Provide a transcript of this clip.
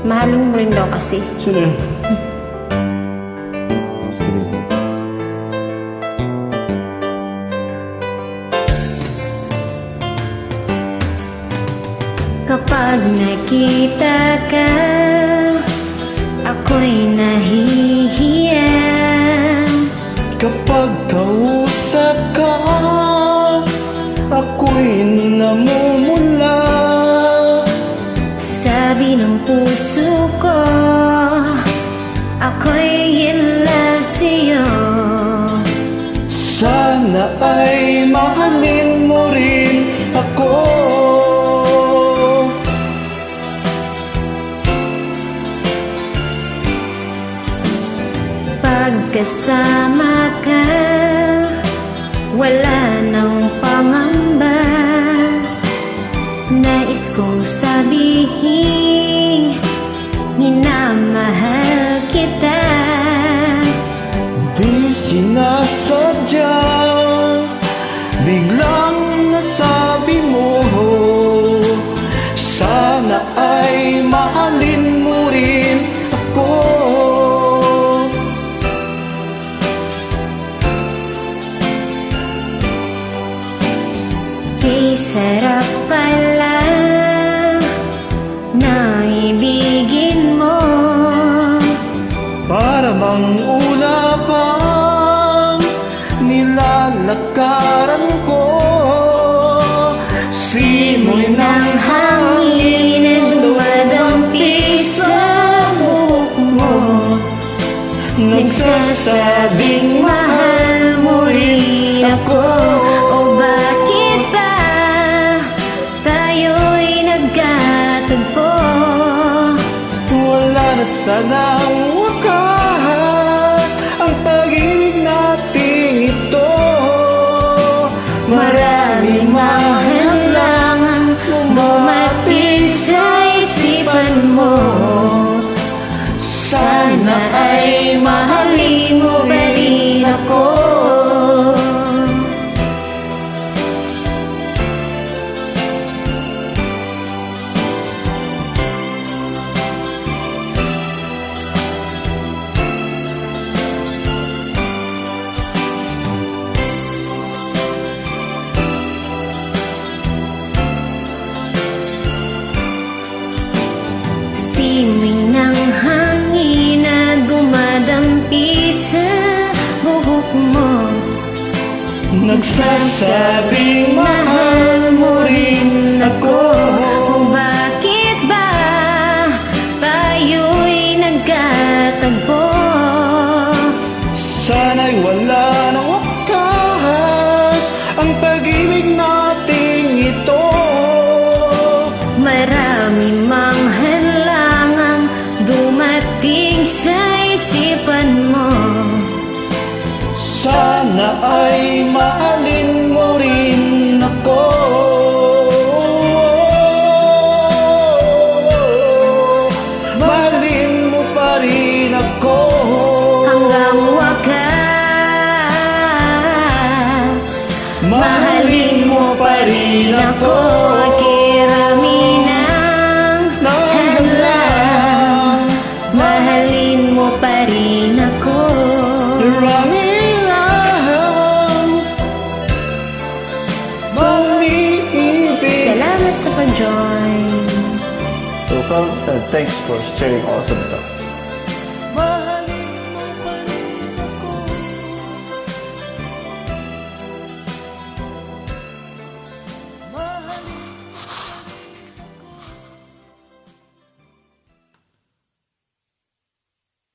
Mahalin mo rin daw kasi. Sino yun? Kapag nakita ka, ako'y nahihiya. Kapag kausap ka, ako'y namumula. Sabi ng puso ko, ako'y in love sa'yo. Sana ay mahalin mo rin ako. Pagkasama ka, wala nang pangamba. Nais kong sabihin, minamahal kita. Di sinasadya, biglang nasabi mo, sana ay mahalin mo rin ako. Kay sarap pala na ibigin mo. Para bang ulapang nilalakaran ko. Simoy ng hangin na dumadampi sa buhok mo, nagsasabing mahal mo rin ako. O bakit ba tayo'y nagkatagpo? Wala na sanang wakas ang pag-ibig nating ito. Maraming mahalangan dumating sa isipan mo. Sana ay mahalin mo pa rin ako. Simoy ng hangin na dumadampi sa buhok mo, nagsasabing mahal mo rin ako. kung bakit ba tayo'y nagkatagpo? Sana'y wala nang wakas ang pag-ibig nating ito. Marami mang halangang dumating sa isipan mo. Sana ay mahalin mo rin ako. Mahalin mo pa rin ako. Hanggang wakas, mahalin mo pa rin ako. Kirami ng hadlang, mahalin mo pa rin ako. Marami lang mag-iibig. Salamat sa pag-join. So, thanks for sharing also the song.